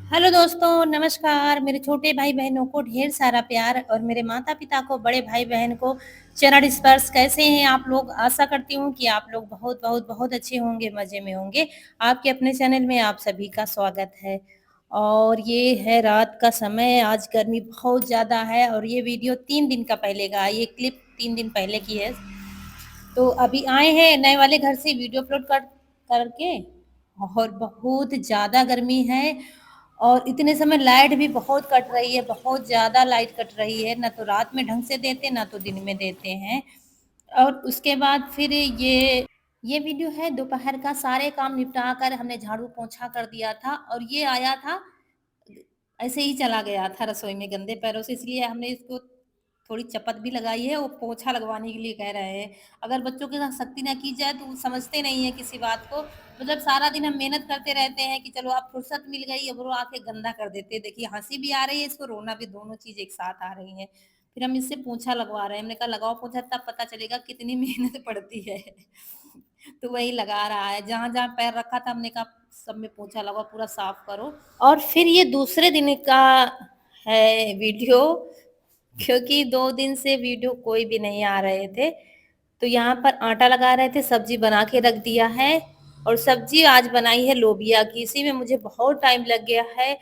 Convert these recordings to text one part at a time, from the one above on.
Hello दोस्तों, नमस्कार। मेरे छोटे भाई बहनों को ढेर सारा प्यार और मेरे माता पिता को, बड़े भाई बहन को चरण स्पर्श। कैसे हैं आप लोग? आशा करती हूँ कि आप लोग बहुत बहुत बहुत अच्छे होंगे, मज़े में होंगे। आपके अपने चैनल में आप सभी का स्वागत है। और ये है रात का समय, आज गर्मी बहुत ज़्यादा है और ये वीडियो 3 दिन का पहले का, ये क्लिप 3 दिन पहले की है। तो अभी आए हैं नए वाले घर से वीडियो अपलोड करके, और बहुत ज़्यादा गर्मी है। और इतने समय लाइट भी बहुत कट रही है, बहुत ज़्यादा लाइट कट रही है, ना तो रात में ढंग से देते ना तो दिन में देते हैं। और उसके बाद फिर ये वीडियो है दोपहर का, सारे काम निपटा कर हमने झाड़ू पोछा कर दिया था और ये आया था, ऐसे ही चला गया था रसोई में गंदे पैरों से, इसलिए हमने इसको थोड़ी चपत भी लगाई है और पोछा लगवाने के लिए कह रहे हैं। अगर बच्चों के साथ सख्ती ना की जाए तो वो समझते नहीं है किसी बात को। मतलब सारा दिन हम मेहनत करते रहते हैं कि चलो अब फुर्सत मिल गई, अब वो आके गंदा कर देते हैं। देखिए हंसी भी आ रही है, इसको रोना भी, दोनों चीज एक साथ आ रही है। फिर हम इससे पोछा लगवा रहे हैं। हमने कहा लगाओ पोछा, तब पता चलेगा कितनी मेहनत पड़ती है। तो वही लगा रहा है, जहां जहां पैर रखा था हमने कहा सब में पोछा लगाओ, पूरा साफ करो। और फिर ये दूसरे दिन का है वीडियो, क्योंकि 2 दिन से वीडियो कोई भी नहीं आ रहे थे। तो यहाँ पर आटा लगा रहे थे, सब्जी बना के रख दिया है। और सब्जी आज बनाई है लोबिया की, इसी में मुझे बहुत टाइम लग गया है।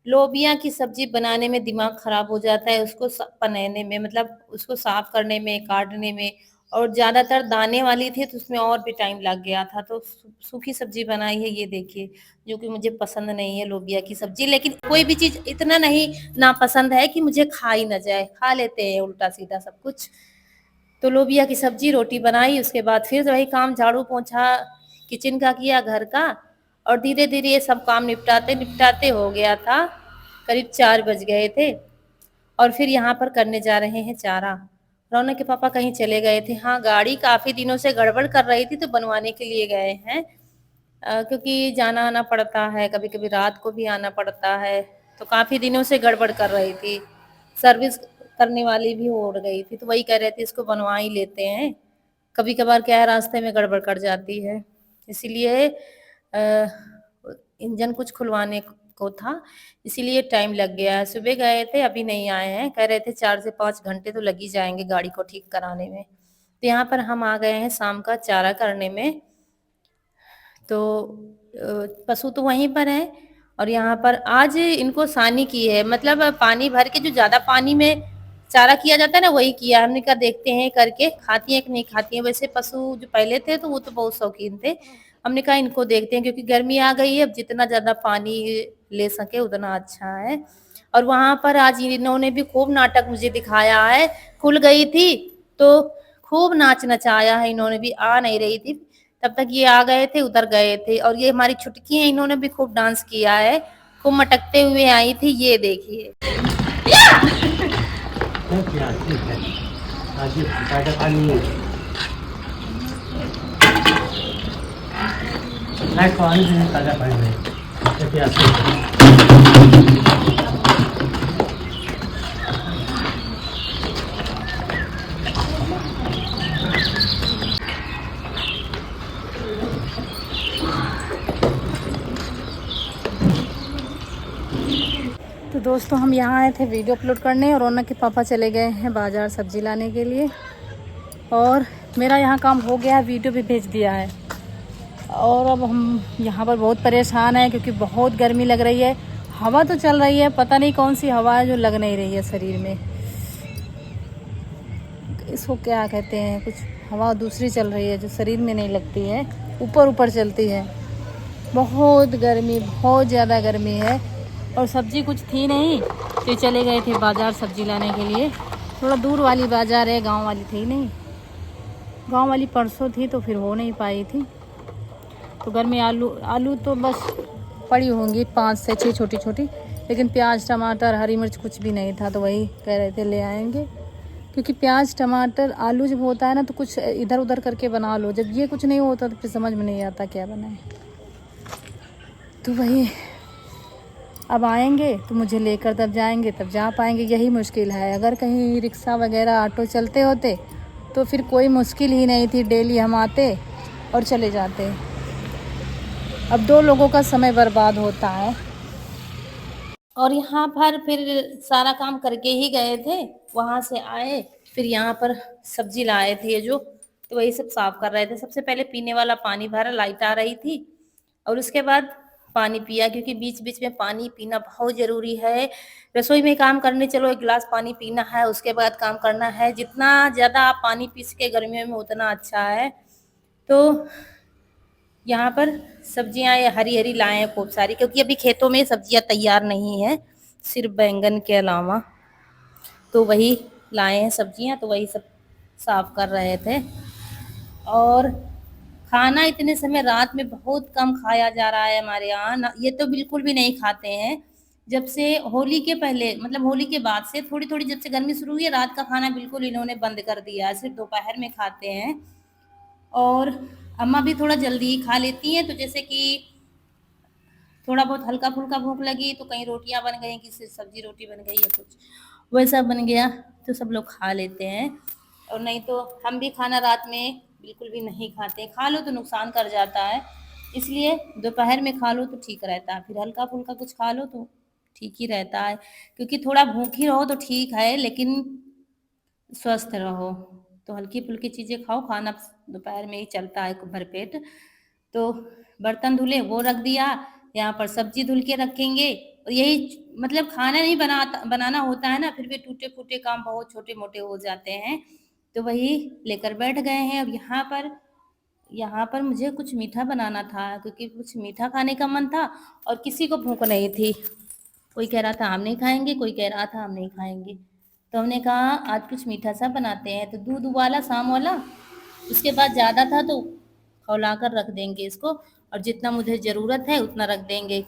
लोबिया की सब्जी बनाने में दिमाग खराब हो जाता है, उसको पनेने में, मतलब उसको साफ करने में, काटने में। और ज़्यादातर दाने वाली थी तो उसमें और भी टाइम लग गया था। तो सूखी सब्जी बनाई है, ये देखिए, जो कि मुझे पसंद नहीं है लोबिया की सब्जी। लेकिन कोई भी चीज़ इतना नहीं नापसंद है कि मुझे खा ही ना जाए, खा लेते हैं उल्टा सीधा सब कुछ। तो लोबिया की सब्जी, रोटी बनाई, उसके बाद फिर वही काम, झाड़ू पोछा किचन का किया, घर का। और धीरे धीरे ये सब काम निपटाते निपटाते हो गया था, करीब 4 बज गए थे। और फिर यहाँ पर करने जा रहे हैं चारा। रौनक के पापा कहीं चले गए थे। हाँ, गाड़ी काफ़ी दिनों से गड़बड़ कर रही थी तो बनवाने के लिए गए हैं। क्योंकि जाना आना पड़ता है, कभी कभी रात को भी आना पड़ता है। तो काफ़ी दिनों से गड़बड़ कर रही थी, सर्विस करने वाली भी हो गई थी, तो वही कह रहे थे इसको बनवा ही लेते हैं। कभी कभार क्या है, रास्ते में गड़बड़ कर जाती है, इसीलिए इंजन कुछ खुलवाने को था, इसीलिए टाइम लग गया है। सुबह गए थे, अभी नहीं आए हैं। कह रहे थे 4 से 5 घंटे तो लग ही जाएंगे गाड़ी को ठीक कराने में। तो यहाँ पर हम आ गए हैं शाम का चारा करने में। तो पशु तो वहीं पर है। और यहाँ पर आज इनको सानी की है, मतलब पानी भर के, जो ज़्यादा पानी में चारा किया जाता है ना, वही किया। हमने कहा देखते हैं करके, खाती हैं कि नहीं खाती हैं। वैसे पशु जो पहले थे तो वो तो बहुत शौकीन थे। हमने कहा इनको देखते हैं, क्योंकि गर्मी आ गई है, अब जितना ज़्यादा पानी ले सके उतना अच्छा है। और वहाँ पर आज इन्होंने भी खूब नाटक मुझे दिखाया है। खुल गई थी तो खूब नाच नचाया है इन्होंने भी, आ नहीं रही थी तब तक ये आ गए थे, उधर गए थे। और ये हमारी छुटकी है, इन्होंने भी खूब डांस किया है, खूब मटकते हुए आई थी, ये देखिए। तो दोस्तों, हम यहाँ आए थे वीडियो अपलोड करने और रौनक के पापा चले गए हैं बाज़ार सब्जी लाने के लिए। और मेरा यहाँ काम हो गया है, वीडियो भी भेज दिया है। और अब हम यहाँ पर बहुत परेशान हैं, क्योंकि बहुत गर्मी लग रही है। हवा तो चल रही है, पता नहीं कौन सी हवा है जो लग नहीं रही है शरीर में। इसको क्या कहते हैं, कुछ हवा दूसरी चल रही है जो शरीर में नहीं लगती है, ऊपर ऊपर चलती है। बहुत गर्मी, बहुत ज़्यादा गर्मी है। और सब्जी कुछ थी नहीं तो चले गए थे बाज़ार सब्जी लाने के लिए। थोड़ा दूर वाली बाज़ार है, गांव वाली थी नहीं। गांव वाली परसों थी तो फिर हो नहीं पाई थी। तो घर में आलू तो बस पड़ी होंगी 5 से 6 छोटी छोटी, लेकिन प्याज टमाटर हरी मिर्च कुछ भी नहीं था। तो वही कह रहे थे ले आएंगे, क्योंकि प्याज टमाटर आलू जब होता है ना तो कुछ इधर उधर करके बना लो, जब ये कुछ नहीं होता तो फिर समझ में नहीं आता क्या बनाए। तो वही अब आएंगे तो मुझे लेकर तब जाएंगे, तब जा पाएंगे, यही मुश्किल है। अगर कहीं रिक्शा वगैरह ऑटो चलते होते तो फिर कोई मुश्किल ही नहीं थी, डेली हम आते और चले जाते। अब 2 लोगों का समय बर्बाद होता है। और यहाँ पर फिर सारा काम करके ही गए थे, वहाँ से आए, फिर यहाँ पर सब्ज़ी लाए थे ये जो, तो वही सब साफ़ कर रहे थे। सबसे पहले पीने वाला पानी भरा, लाइट आ रही थी और उसके बाद पानी पिया क्योंकि बीच-बीच में पानी पीना बहुत ज़रूरी है। रसोई में काम करने चलो 1 गिलास पानी पीना है, उसके बाद काम करना है। जितना ज़्यादा आप पानी पी सके गर्मियों में उतना अच्छा है। तो यहाँ पर सब्जियाँ ये हरी-हरी लाए हैं खूब सारी क्योंकि अभी खेतों में सब्जियाँ तैयार नहीं हैं, सिर्फ़ बैंगन के अलावा। तो वही लाए हैं सब्जियाँ, तो वही सब साफ़ कर रहे थे। और खाना इतने समय रात में बहुत कम खाया जा रहा है हमारे यहाँ ना, ये तो बिल्कुल भी नहीं खाते हैं। जब से होली के पहले मतलब होली के बाद से थोड़ी-थोड़ी जब से गर्मी शुरू हुई है, रात का खाना बिल्कुल इन्होंने बंद कर दिया है, सिर्फ़ दोपहर में खाते हैं। और अम्मा भी थोड़ा जल्दी ही खा लेती हैं, तो जैसे कि थोड़ा बहुत हल्का-फुल्का भूख लगी तो कहीं रोटियाँ बन गईं, किसी सब्ज़ी रोटी बन गई या कुछ वैसा बन गया, तो सब लोग खा लेते हैं। और नहीं तो हम भी खाना रात में बिल्कुल भी नहीं खाते, खा लो तो नुकसान कर जाता है, इसलिए दोपहर में खा लो तो ठीक रहता है, फिर हल्का-फुल्का कुछ खा लो तो ठीक ही रहता है। क्योंकि थोड़ा भूखी रहो तो ठीक है, लेकिन स्वस्थ रहो। तो हल्की-फुल्की चीज़ें खाओ, खाना दोपहर में ही चलता है भरपेट। तो बर्तन धुले वो रख दिया, यहाँ पर सब्ज़ी धुल के रखेंगे और यही मतलब खाना नहीं बनाना होता है ना, फिर भी टूटे-फूटे काम बहुत छोटे-मोटे हो जाते हैं। तो वही लेकर बैठ गए हैं। अब यहाँ पर मुझे कुछ मीठा बनाना था क्योंकि कुछ मीठा खाने का मन था और किसी को भूख नहीं थी। कोई कह रहा था हम नहीं खाएँगे, कोई कह रहा था हम नहीं खाएँगे। तो हमने कहा आज कुछ मीठा-सा बनाते हैं, तो दूध उबाला शाम वाला, उसके बाद ज़्यादा था तो खौला कर रख देंगे इसको और जितना मुझे ज़रूरत है उतना रख देंगे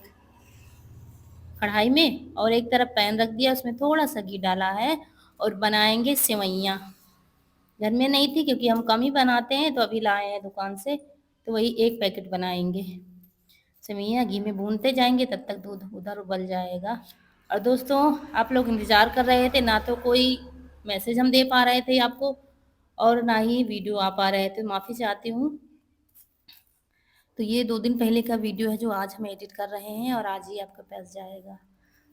कढ़ाई में और एक तरफ पैन रख दिया, उसमें थोड़ा-सा घी डाला है और बनाएँगे सेवइयाँ। घर में नहीं थी क्योंकि हम कम ही बनाते हैं, तो अभी लाए हैं दुकान से, तो वही 1 पैकेट बनाएँगे। सेवइयाँ घी में भूनते जाएँगे तब तक दूध उधर उबल जाएगा। और दोस्तों आप लोग इंतज़ार कर रहे थे, ना तो कोई मैसेज हम दे पा रहे थे आपको और ना ही वीडियो आ पा रहे थे, माफ़ी चाहती हूँ। तो ये 2 दिन पहले का वीडियो है जो आज हम एडिट कर रहे हैं और आज ही आपके पास जाएगा।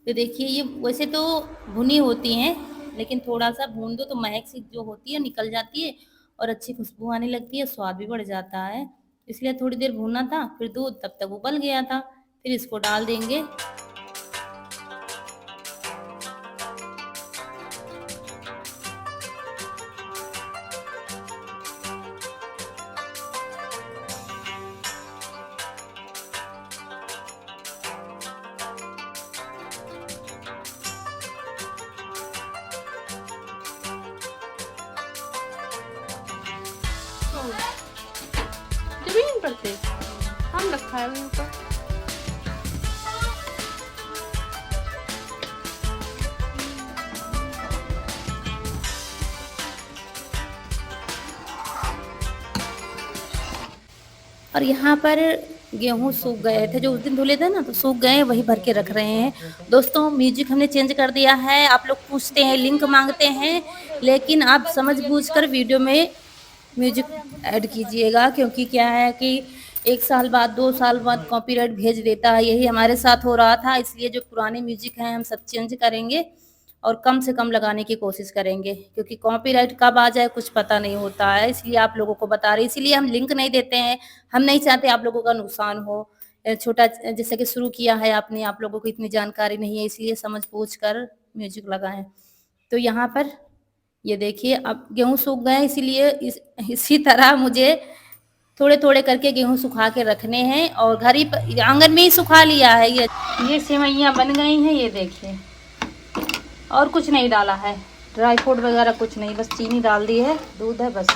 तो देखिए ये वैसे तो भुनी होती हैं, लेकिन थोड़ा-सा भून दो तो महक सी जो होती है निकल जाती है और अच्छी खुशबू आने लगती है, स्वाद भी बढ़ जाता है। इसलिए थोड़ी देर भूना था, फिर दूध तब तक उबल गया था, फिर इसको डाल देंगे। जमीन पर थे, हम रखा है वहीं ऊपर। और यहाँ पर गेहूँ सूख गए थे, जो उस दिन धुले थे ना तो सूख गए, वही भर के रख रहे हैं। दोस्तों म्यूज़िक हमने चेंज कर दिया है, आप लोग पूछते हैं, लिंक माँगते हैं, लेकिन आप समझ-बूझ कर वीडियो में म्यूज़िक ऐड कीजिएगा क्योंकि क्या है कि 1 साल बाद, 2 साल बाद कॉपीराइट भेज देता है, यही हमारे साथ हो रहा था, इसलिए जो पुराने म्यूज़िक हैं हम सब चेंज करेंगे और कम से कम लगाने की कोशिश करेंगे क्योंकि कॉपीराइट कब आ जाए कुछ पता नहीं होता है, इसलिए आप लोगों को बता रहे हैं, इसीलिए हम लिंक नहीं देते हैं। हम नहीं चाहते आप लोगों का नुकसान हो। छोटा जैसे कि शुरू किया है आपने, आप लोगों को इतनी जानकारी नहीं है, इसलिए समझ-बूझ कर म्यूज़िक लगाएँ। तो यहाँ पर ये देखिए अब गेहूँ सूख गए हैं, इसीलिए इसी तरह मुझे थोड़े-थोड़े करके गेहूँ सुखा के रखने हैं और घर ही प आँगन में ही सुखा लिया है ये सेवइयाँ बन गई हैं, ये देखिए। और कुछ नहीं डाला है, ड्राई फ्रूट वगैरह कुछ नहीं, बस चीनी डाल दी है, दूध है बस।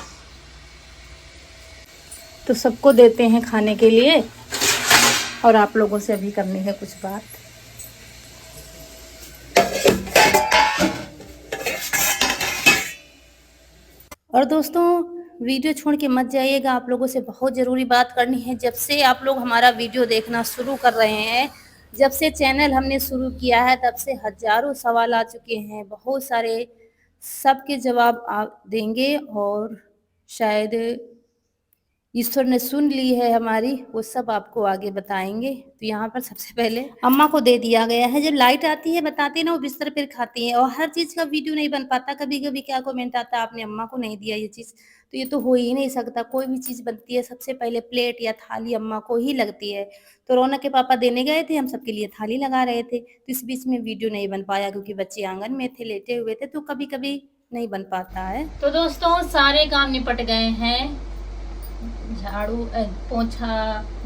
तो सबको देते हैं खाने के लिए और आप लोगों से अभी करनी है कुछ बात। और दोस्तों वीडियो छोड़ के मत जाइएगा, आप लोगों से बहुत ज़रूरी बात करनी है। जब से आप लोग हमारा वीडियो देखना शुरू कर रहे हैं, जब से चैनल हमने शुरू किया है तब से हज़ारों सवाल आ चुके हैं, बहुत सारे, सबके जवाब आप देंगे और शायद ईश्वर ने सुन ली है हमारी, वो सब आपको आगे बताएँगे। तो यहाँ पर सबसे पहले अम्मा को दे दिया गया है, जब लाइट आती है बताते हैं ना वो बिस्तर पर खाती हैं और हर चीज़ का वीडियो नहीं बन पाता, कभी-कभी क्या कमेंट आता है आपने अम्मा को नहीं दिया ये चीज़, तो ये तो हो ही नहीं सकता। कोई भी चीज़ बनती है सबसे पहले प्लेट या थाली अम्मा को ही लगती है। तो रौनक के पापा देने गए थे, हम सबके लिए थाली लगा रहे थे, तो इस बीच में वीडियो नहीं बन पाया क्योंकि बच्चे आँगन में थे, लेटे हुए थे, तो कभी-कभी नहीं बन पाता है। तो दोस्तों सारे काम निपट गए हैं, झाड़ू पोंछा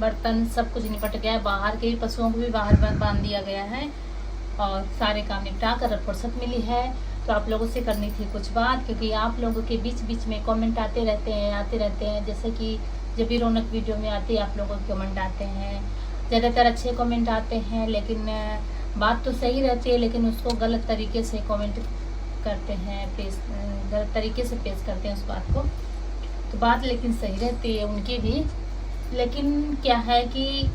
बर्तन सब कुछ निपट गया है, बाहर के पशुओं को भी बाहर बांध दिया गया है और सारे काम निपटा कर फुर्सत मिली है। तो आप लोगों से करनी थी कुछ बात, क्योंकि आप लोगों के बीच बीच में कमेंट आते रहते हैं, जैसे कि जब भी रौनक वीडियो में आती है आप लोगों के कमेंट आते हैं, ज़्यादातर अच्छे कमेंट आते हैं, लेकिन बात तो सही रहती है लेकिन उसको गलत तरीके से कमेंट करते हैं, गलत तरीके से पेश करते हैं उस बात को। तो बात लेकिन सही रहती है उनकी भी, लेकिन क्या है कि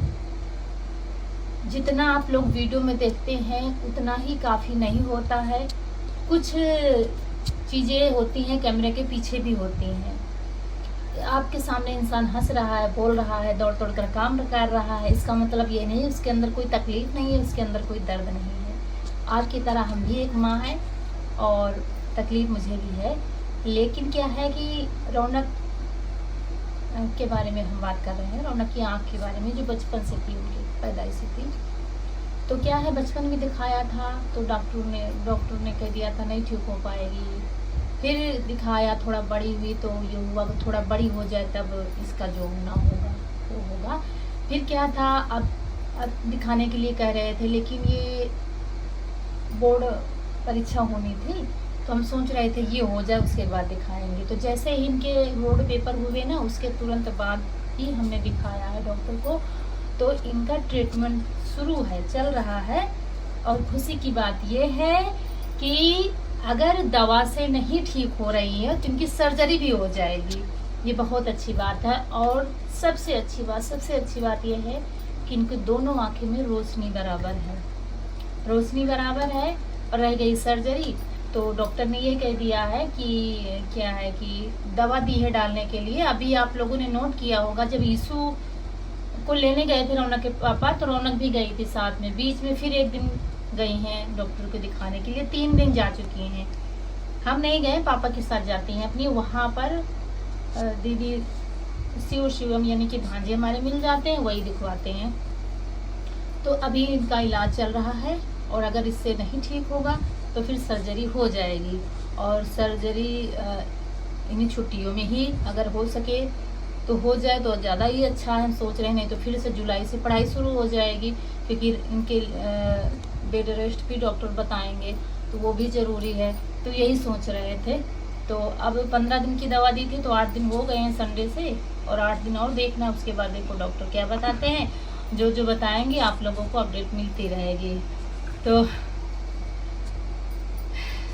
जितना आप लोग वीडियो में देखते हैं उतना ही काफ़ी नहीं होता है। कुछ चीज़ें होती हैं कैमरे के पीछे भी होती हैं। आपके सामने इंसान हंस रहा है, बोल रहा है, दौड़ दौड़ कर काम कर रहा है, इसका मतलब ये नहीं उसके अंदर कोई तकलीफ नहीं है, उसके अंदर कोई दर्द नहीं है। आपकी तरह हम भी एक माँ है और तकलीफ मुझे भी है, लेकिन क्या है कि रौनक के बारे में हम बात कर रहे हैं, रौनक की आँख के बारे में जो बचपन से थी, उनकी पैदाइशी थी। तो क्या है बचपन में दिखाया था तो डॉक्टर ने कह दिया था नहीं ठीक हो पाएगी, फिर दिखाया थोड़ा बड़ी हुई तो ये हुआ थोड़ा बड़ी हो जाए तब इसका जो होना होगा वो होगा। फिर क्या था अब दिखाने के लिए कह रहे थे, लेकिन ये बोर्ड परीक्षा होनी थी तो हम सोच रहे थे ये हो जाए उसके बाद दिखाएंगे। तो जैसे ही इनके बोर्ड पेपर हुए ना उसके तुरंत बाद ही हमने दिखाया है डॉक्टर को, तो इनका ट्रीटमेंट शुरू है, चल रहा है। और खुशी की बात ये है कि अगर दवा से नहीं ठीक हो रही है तो इनकी सर्जरी भी हो जाएगी, ये बहुत अच्छी बात है। और सबसे अच्छी बात ये है कि इनकी दोनों आंखें में रोशनी बराबर है। और रह गई सर्जरी तो डॉक्टर ने ये कह दिया है कि क्या है कि दवा दी है डालने के लिए। अभी आप लोगों ने नोट किया होगा जब ईशु को लेने गए थे रौनक के पापा, तो रौनक भी गई थी साथ में, बीच में फिर एक दिन गई हैं डॉक्टर को दिखाने के लिए, 3 दिन जा चुकी हैं। हम नहीं गए, पापा के साथ जाती हैं अपनी, वहाँ पर दीदी शिवम यानी कि भांजे हमारे मिल जाते हैं, वही दिखवाते हैं। तो अभी इनका इलाज चल रहा है और अगर इससे नहीं ठीक होगा तो फिर सर्जरी हो जाएगी। और सर्जरी इन्हीं छुट्टियों में ही अगर हो सके तो हो जाए तो ज़्यादा ही अच्छा है, हम सोच रहे हैं। नहीं तो फिर से जुलाई से पढ़ाई शुरू हो जाएगी, क्योंकि इनके बेड रेस्ट भी डॉक्टर बताएंगे तो वो भी ज़रूरी है। तो यही सोच रहे थे। तो अब 15 दिन की दवा दी थी तो 8 दिन हो गए हैं संडे से, और 8 दिन और देखना, उसके बाद देखो डॉक्टर क्या बताते हैं। जो बताएंगे आप लोगों को अपडेट मिलती रहेगी। तो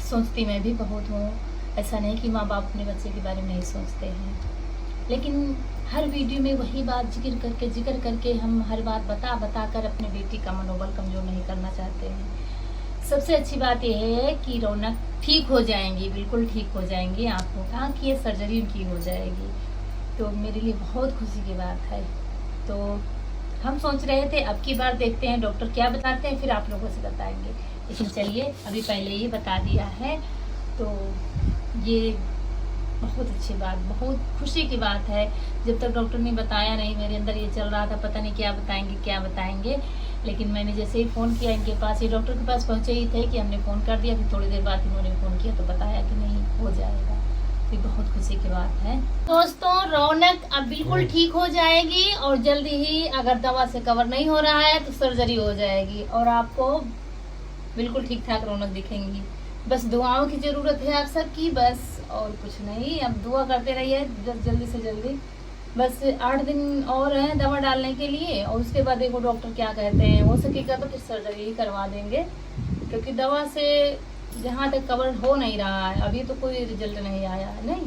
सोचती मैं भी बहुत हूँ, ऐसा नहीं कि माँ बाप अपने बच्चे के बारे में नहीं सोचते हैं, लेकिन हर वीडियो में वही बात जिक्र करके हम हर बात बता कर अपने बेटी का मनोबल कमज़ोर नहीं करना चाहते हैं। सबसे अच्छी बात यह है कि रौनक ठीक हो जाएंगी, बिल्कुल ठीक हो जाएंगी, आँख की सर्जरी उनकी हो जाएगी। तो मेरे लिए बहुत खुशी की बात है। तो हम सोच रहे थे अब की बार देखते हैं डॉक्टर क्या बताते हैं, फिर आप लोगों से बताएंगे। लेकिन चलिए अभी पहले ही बता दिया है, तो ये बहुत अच्छी बात, बहुत खुशी की बात है। जब तक डॉक्टर ने बताया नहीं, मेरे अंदर ये चल रहा था पता नहीं क्या बताएंगे। लेकिन मैंने जैसे ही फ़ोन किया इनके पास, ये डॉक्टर के पास पहुँचे ही थे कि हमने फ़ोन कर दिया, फिर थोड़ी देर बाद इन्होंने फ़ोन किया तो बताया कि नहीं हो जाएगा। ये बहुत खुशी की बात है। दोस्तों रौनक अब बिल्कुल ठीक हो जाएगी और जल्दी ही, अगर दवा से कवर नहीं हो रहा है तो सर्जरी हो जाएगी और आपको बिल्कुल ठीक ठाक रौनक दिखेंगी। बस दुआओं की ज़रूरत है आप सबकी, बस और कुछ नहीं। अब दुआ करते रहिए जल्दी से जल्दी। बस 8 दिन और हैं दवा डालने के लिए, और उसके बाद देखो डॉक्टर क्या कहते हैं। हो सकेगा तो फिर सर्जरी ही करवा देंगे, क्योंकि दवा से जहाँ तक कवर हो नहीं रहा है, अभी तो कोई रिजल्ट नहीं आया है। नहीं,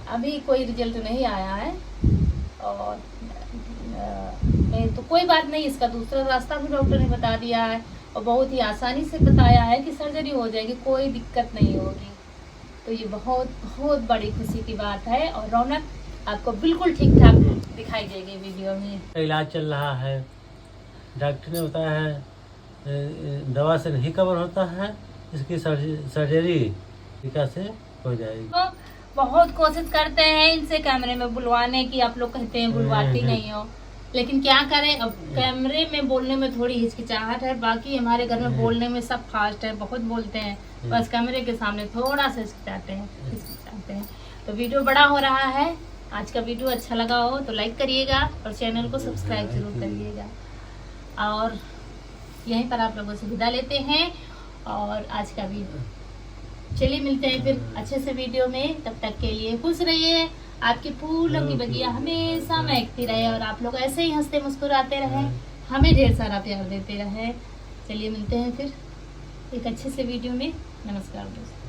अभी कोई रिजल्ट नहीं आया है। और तो कोई बात नहीं, इसका दूसरा रास्ता भी डॉक्टर ने बता दिया है और बहुत ही आसानी से बताया है कि सर्जरी हो जाएगी, कोई दिक्कत नहीं होगी। तो ये बहुत बहुत बड़ी खुशी की बात है। और रौनक आपको बिल्कुल ठीक ठाक दिखाई देगी वीडियो में। इलाज चल रहा है, डॉक्टर ने बताया है दवा से नहीं कवर होता है, इसकी सर्जरी टीका से हो जाएगी। तो बहुत कोशिश करते हैं इनसे कैमरे में बुलवाने की, आप लोग कहते हैं बुलवाती नहीं हो, लेकिन क्या करें, अब कैमरे में बोलने में थोड़ी हिचकिचाहट है, बाकी हमारे घर में बोलने में सब फास्ट है, बहुत बोलते हैं, बस कैमरे के सामने थोड़ा सा हिचकिचाते हैं। तो वीडियो बड़ा हो रहा है। आज का वीडियो अच्छा लगा हो तो लाइक करिएगा और चैनल को सब्सक्राइब जरूर करिएगा। और यहीं पर आप लोगों से विदा लेते हैं और आज का वीडियो, चलिए मिलते हैं फिर अच्छे से वीडियो में। तब तक के लिए खुश रहिए, आपके फूलों की बगिया हमेशा महकती रहे और आप लोग ऐसे ही हंसते मुस्कुराते रहे, हमें ढेर सारा प्यार देते रहे। चलिए मिलते हैं फिर एक अच्छे से वीडियो में। नमस्कार दोस्तों।